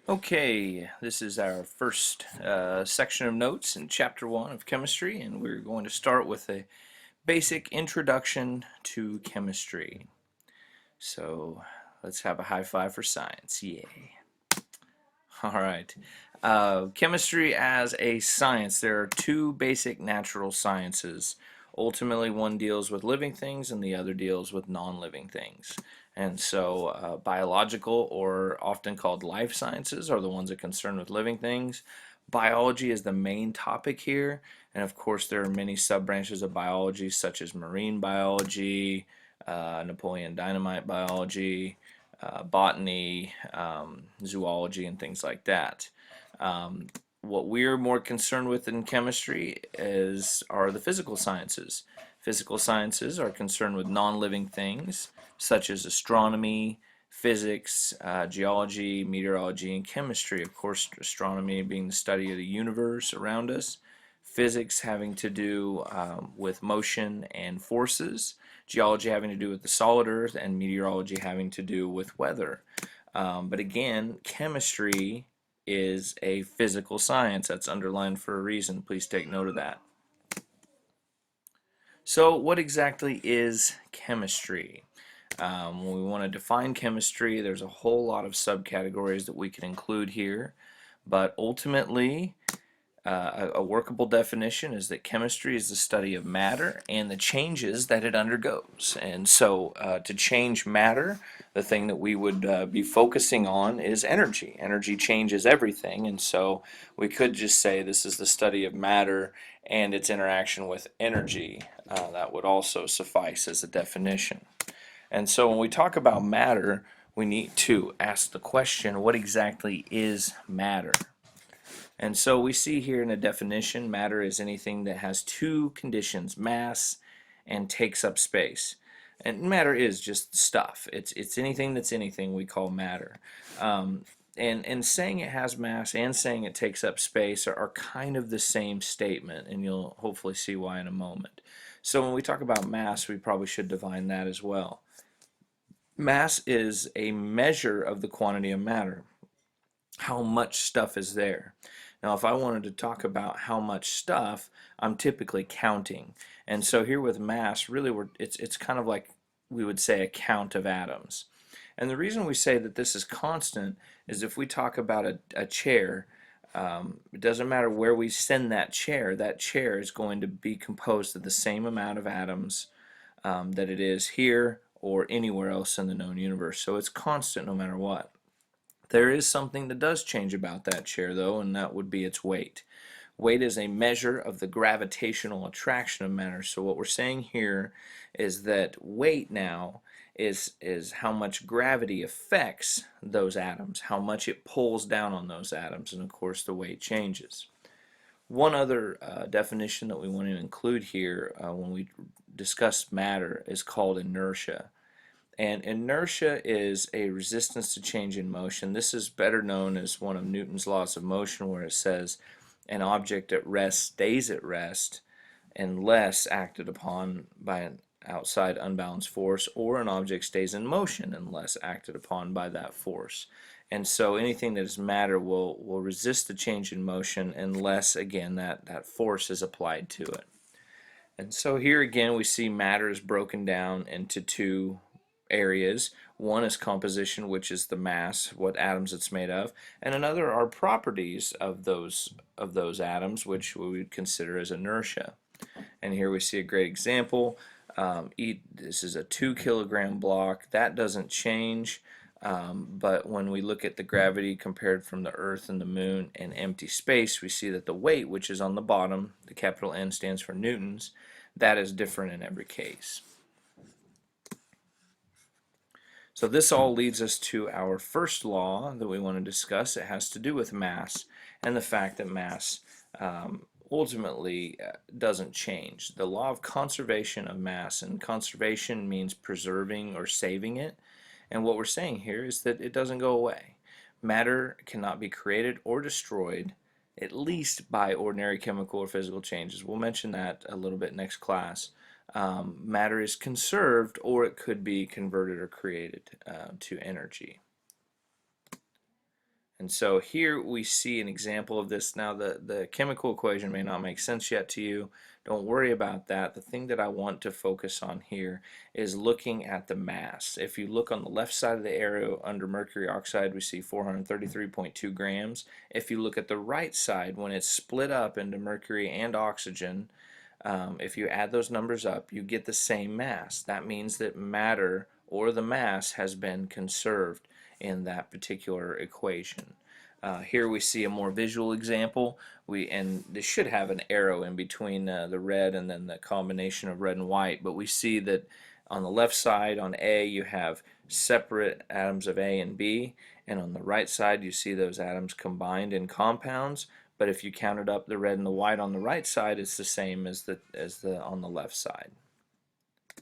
Okay, this is our first section of notes in Chapter 1 of Chemistry, and we're going to start with a basic introduction to chemistry. So let's have a high five for science. Yay. All right. Chemistry as a science. There are two basic natural sciences. Ultimately, one deals with living things and the other deals with non-living things. And so, biological, or often called life sciences, are the ones that concern with living things. Biology is the main topic here, and of course, there are many sub-branches of biology, such as marine biology, Napoleon Dynamite biology, botany, zoology, and things like that. Um, what we're more concerned with in chemistry are the physical sciences. Physical sciences are concerned with non-living things such as astronomy, physics, geology, meteorology, and chemistry. Of course, astronomy being the study of the universe around us, physics having to do with motion and forces, geology having to do with the solid earth, and meteorology having to do with weather. But again, chemistry is a physical science. That's underlined for a reason. Please take note of that. So, what exactly is chemistry? When we want to define chemistry, there's a whole lot of subcategories that we can include here, but ultimately, a workable definition is that chemistry is the study of matter and the changes that it undergoes. And so, to change matter, the thing that we would be focusing on is energy. Energy changes everything, and so we could just say this is the study of matter and its interaction with energy. That would also suffice as a definition. And so, when we talk about matter, we need to ask the question, what exactly is matter? And so we see here in a definition, matter is anything that has two conditions, mass and takes up space. And matter is just stuff. It's anything that's anything we call matter. Um, and saying it has mass and saying it takes up space are kind of the same statement, and you'll hopefully see why in a moment. So when we talk about mass, we probably should define that as well. Mass is a measure of the quantity of matter, how much stuff is there. Now, if I wanted to talk about how much stuff, I'm typically counting. And so here with mass, really it's kind of like we would say a count of atoms. And the reason we say that this is constant is if we talk about a chair, it doesn't matter where we send that chair is going to be composed of the same amount of atoms that it is here or anywhere else in the known universe. So it's constant no matter what. There is something that does change about that chair, though, and that would be its weight. Weight is a measure of the gravitational attraction of matter. So what we're saying here is that weight now is how much gravity affects those atoms, how much it pulls down on those atoms, and of course the weight changes. One other definition that we want to include here when we discuss matter is called inertia. And inertia is a resistance to change in motion. This is better known as one of Newton's laws of motion, where it says an object at rest stays at rest unless acted upon by an outside unbalanced force, or an object stays in motion unless acted upon by that force. And so anything that is matter will resist the change in motion unless, again, that force is applied to it. And so here again we see matter is broken down into two areas. One is composition, which is the mass, what atoms it's made of, and another are properties of those atoms, which we would consider as inertia. And here we see a great example. This is a 2 kilogram block. That doesn't change, but when we look at the gravity compared from the Earth and the Moon and empty space, we see that the weight, which is on the bottom, the capital N stands for newtons, that is different in every case. So this all leads us to our first law that we want to discuss. It has to do with mass and the fact that mass ultimately doesn't change. The law of conservation of mass, and conservation means preserving or saving it. And what we're saying here is that it doesn't go away. Matter cannot be created or destroyed, at least by ordinary chemical or physical changes. We'll mention that a little bit next class. Matter is conserved, or it could be converted or created to energy. And so here we see an example of this. Now the chemical equation may not make sense yet to you. Don't worry about that. The thing that I want to focus on here is looking at the mass. If you look on the left side of the arrow under mercury oxide, we see 433.2 grams. If you look at the right side, when it's split up into mercury and oxygen, if you add those numbers up, you get the same mass. That means that matter, or the mass, has been conserved in that particular equation. Here we see a more visual example. And this should have an arrow in between the red and then the combination of red and white, but we see that on the left side, on A, you have separate atoms of A and B, and on the right side you see those atoms combined in compounds. But if you counted up the red and the white on the right side, it's the same as the on the left side. A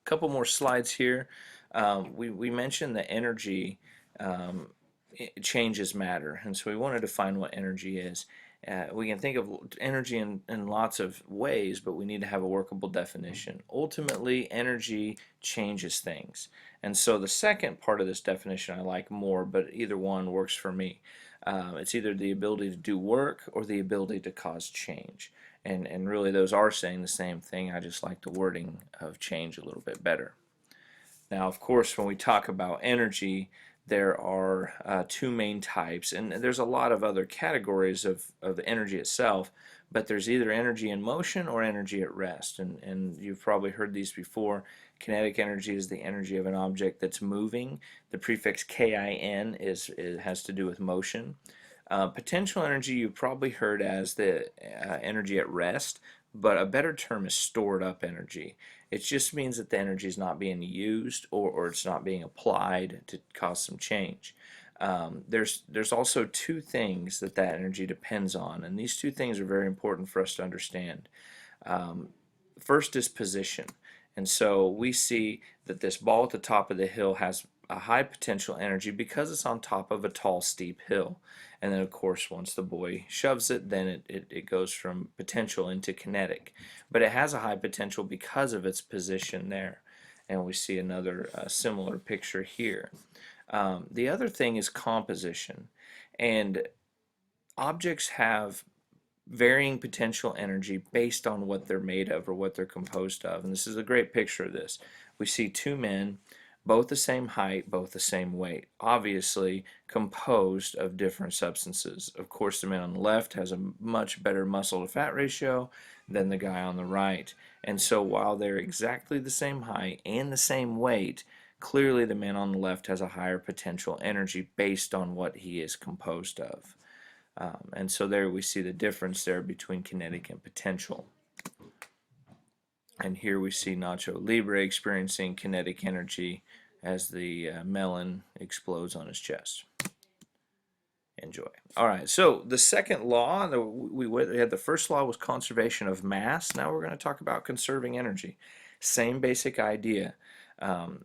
couple more slides here. We mentioned that energy it changes matter, and so we want to define what energy is. We can think of energy in lots of ways, but we need to have a workable definition. Ultimately, energy changes things, and so the second part of this definition I like more, but either one works for me. It's either the ability to do work or the ability to cause change. And really those are saying the same thing. I just like the wording of change a little bit better. Now, of course, when we talk about energy, there are two main types, and there's a lot of other categories of energy itself, but there's either energy in motion or energy at rest, and you've probably heard these before. Kinetic energy is the energy of an object that's moving. The prefix Kin has to do with motion. Potential energy you've probably heard as the energy at rest, but a better term is stored up energy. It just means that the energy is not being used, or it's not being applied to cause some change. There's also two things that energy depends on, and these two things are very important for us to understand. First is position. And so we see that this ball at the top of the hill has a high potential energy because it's on top of a tall, steep hill. And then, of course, once the boy shoves it, then it goes from potential into kinetic. But it has a high potential because of its position there. And we see another similar picture here. The other thing is composition. And objects have varying potential energy based on what they're made of or what they're composed of. And this is a great picture of this. We see two men, both the same height, both the same weight, obviously composed of different substances. Of course, the man on the left has a much better muscle to fat ratio than the guy on the right. And so while they're exactly the same height and the same weight, clearly the man on the left has a higher potential energy based on what he is composed of. And so there we see the difference there between kinetic and potential. And here we see Nacho Libre experiencing kinetic energy as the melon explodes on his chest. Enjoy. All right, so the second law, we had the first law was conservation of mass. Now we're going to talk about conserving energy. Same basic idea.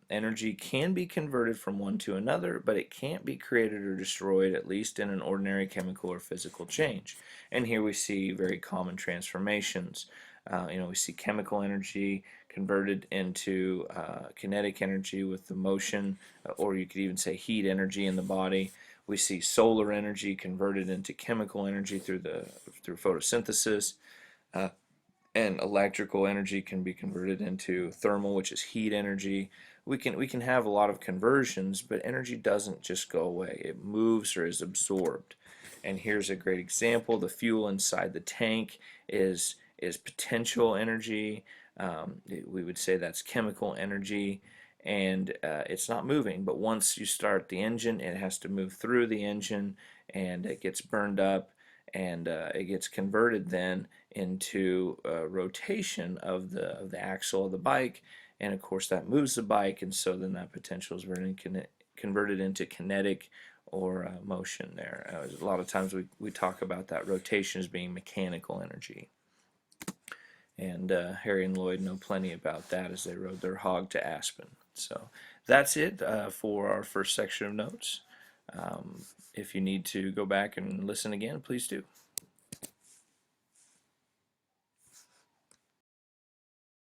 Energy can be converted from one to another, but it can't be created or destroyed, at least in an ordinary chemical or physical change. And here we see very common transformations. We see chemical energy converted into kinetic energy with the motion, or you could even say heat energy in the body. We see solar energy converted into chemical energy through photosynthesis. And electrical energy can be converted into thermal, which is heat energy. We can have a lot of conversions, but energy doesn't just go away. It moves or is absorbed. And here's a great example. The fuel inside the tank is potential energy. We would say that's chemical energy, and it's not moving. But once you start the engine, it has to move through the engine, and it gets burned up, and it gets converted then into rotation of the axle of the bike, and of course that moves the bike, and so then that potential is converted into kinetic or motion there. A lot of times we talk about that rotation as being mechanical energy. And Harry and Lloyd know plenty about that as they rode their hog to Aspen. So that's it for our first section of notes. If you need to go back and listen again, please do.